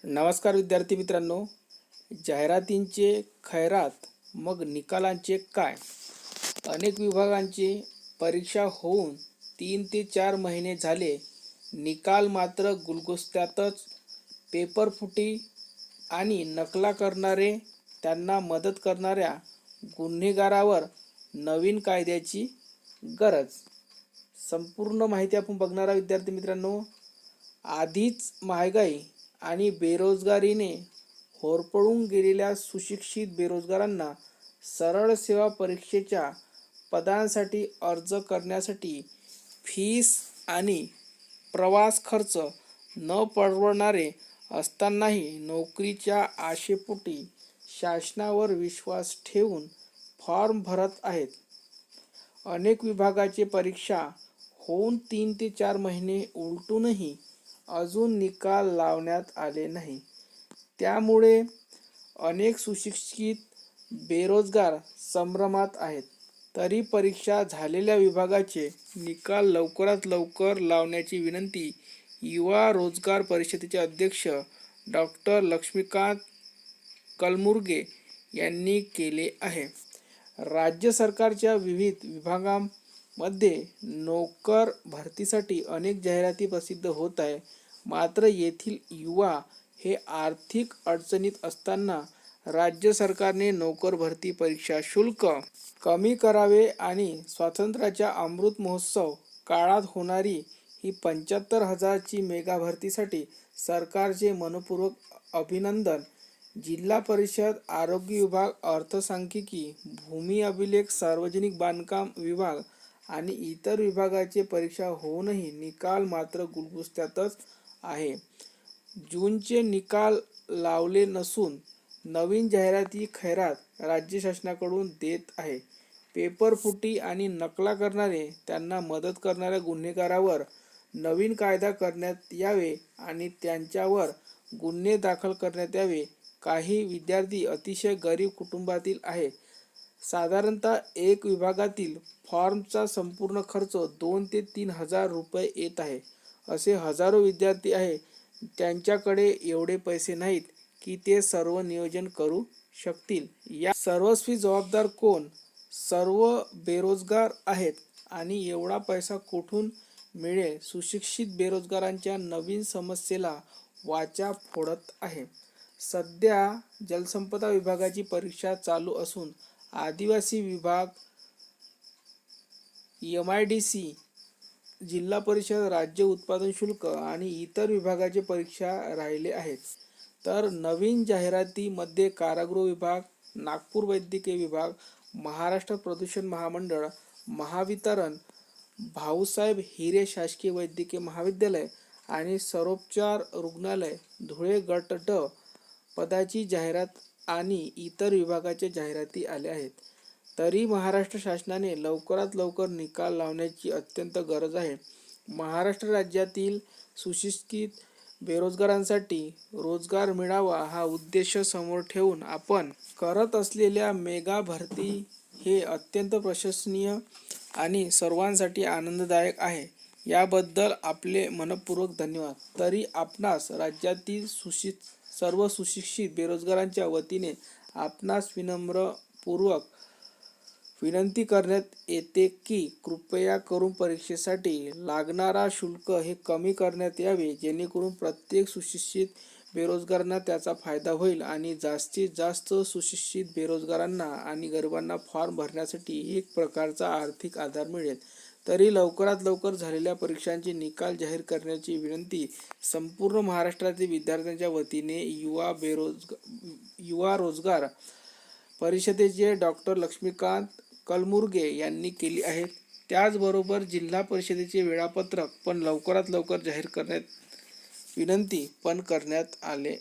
नमस्कार विद्यार्थी मित्रांनो, जाहिरातींचे खैरात मग निकालांचे काय? अनेक विभागांची परीक्षा होऊन 3 ते 4 महिने झाले, निकाल मात्र गुलगुस्त्यातच. पेपरफुटी आणि नकला करणारे, त्यांना मदत करणाऱ्या गुन्हेगारावर नवीन कायद्याची गरज. संपूर्ण माहिती आपण बघणार आहोत विद्यार्थी मित्रांनो. आधीच महागाई आणि बेरोजगारीने होरपळून गेलेल्या सुशिक्षित बेरोजगारांना सरळ सेवा परीक्षेच्या पदांसाठी अर्ज करण्यासाठी फीस आणि प्रवास खर्च न परवडणारे असतानाही नोकरीच्या आशेपोटी शासनावर विश्वास ठेवून फॉर्म भरत आहेत. अनेक विभागाची परीक्षा होऊन 3 ते 4 महिने उलटूनही अजून निकाल लावण्यात आले नाही. त्यामुळे अनेक सुशिक्षित बेरोजगार संभ्रमात आहेत. तरी परीक्षा झालेल्या विभागाचे निकाल लवकरात लवकर लावण्याची विनंती युवा रोजगार परिषदेचे अध्यक्ष डॉक्टर लक्ष्मीकांत कलमुर्गे यांनी केले आहे. राज्य सरकारच्या विविध विभागांमध्ये नोकर भरतीसाठी अनेक जाहिराती प्रसिद्ध होत आहे. मात्र येथील युवा हे आर्थिक अडचणीत असताना राज्य सरकारने नोकर भरती परीक्षा शुल्क कमी करावे आणि स्वातंत्र्याच्या अमृत महोत्सव काळात होणारी ही 75,000ची मेगा भरतीसाठी सरकारचे मनपूर्वक अभिनंदन. जिल्हा परिषद, आरोग्य विभाग, अर्थसांख्यिकी, भूमी अभिलेख, सार्वजनिक बांधकाम विभाग आणि इतर विभागाचे परीक्षा होऊनही निकाल मात्र गुलगुस्त्यातच आहे. जूनचे निकाल लावले नसून नवीन जाहिराती खैरात राज्य शासनाकडून देत आहे. पेपरफुटी आणि नकला करणारे, त्यांना मदत करणाऱ्या गुन्हेगारावर नवीन कायदा करण्यात यावे आणि त्यांच्यावर गुन्हे दाखल करण्यात यावे. काही विद्यार्थी अतिशय गरीब कुटुंबातील आहे. साधारणतः एक विभागातील फॉर्मचा संपूर्ण खर्च 2 ते 3 हजार रुपये येत आहे. असे हजारो विद्यार्थी आहे, त्यांच्याकडे एवढे पैसे नाहीत की ते सर्व नियोजन करू शकतील. या सर्वस्वी जबाबदार कोण? सर्व बेरोजगार आहेत आणि एवढा पैसा कुठून मिळेल? सुशिक्षित बेरोजगारांच्या नवीन समस्येला वाचा फोडत आहे. सध्या जलसंपदा विभागाची परीक्षा चालू असून आदिवासी विभाग, MIDC, जिल्हा परिषद, राज्य उत्पादन शुल्क आणि इतर विभागाचे परीक्षा राहिले आहेत. तर नवीन जाहिरातीमध्ये कारागृह विभाग, नागपूर वैद्यकीय विभाग, महाराष्ट्र प्रदूषण महामंडळ, महावितरण, भाऊसाहेब हिरे शासकीय वैद्यकीय महाविद्यालय आणि सर्वोपचार रुग्णालय धुळे गट ड पदाची जाहिरात आणि इतर विभागाच्या जाहिराती आल्या आहेत. तरी महाराष्ट्र शासनाने लवकरात लवकर निकाल लावण्याची अत्यंत गरज आहे. महाराष्ट्र राज्यातील सुशिक्षित बेरोजगारांसाठी रोजगार मिळावा हा उद्देश समोर ठेवून आपण करत असलेल्या मेगा भरती हे अत्यंत प्रशंसनीय आणि सर्वांसाठी आनंददायक आहे. याबद्दल आपले मनपूर्वक धन्यवाद. तरी आपणास राज्यातील सर्व सुशिक्षित बेरोजगारांच्या वतीने आपणास विनम्रपूर्वक विनंती करण्यात येते की कृपया करून परीक्षेसाठी लागणारा शुल्क हे कमी करण्यात यावे, जेणेकरून प्रत्येक सुशिक्षित बेरोजगारांना त्याचा फायदा होईल आणि जास्तीत जास्त सुशिक्षित बेरोजगारांना आणि गरिबांना फॉर्म भरण्यासाठी एक प्रकारचा आर्थिक आधार मिळेल. तरी लवकरात लवकर झालेल्या परीक्षांचे निकाल जाहीर करण्याची विनंती संपूर्ण महाराष्ट्रातील विद्यार्थ्यांच्या वतीने युवा रोजगार परिषदेचे डॉक्टर लक्ष्मीकांत कलमुर्गे यांनी केली आहे. त्याचबरोबर जिल्हा परिषदेचे वेळापत्रक पण लवकरात लवकर जाहीर करण्यात विनंती पण करण्यात आले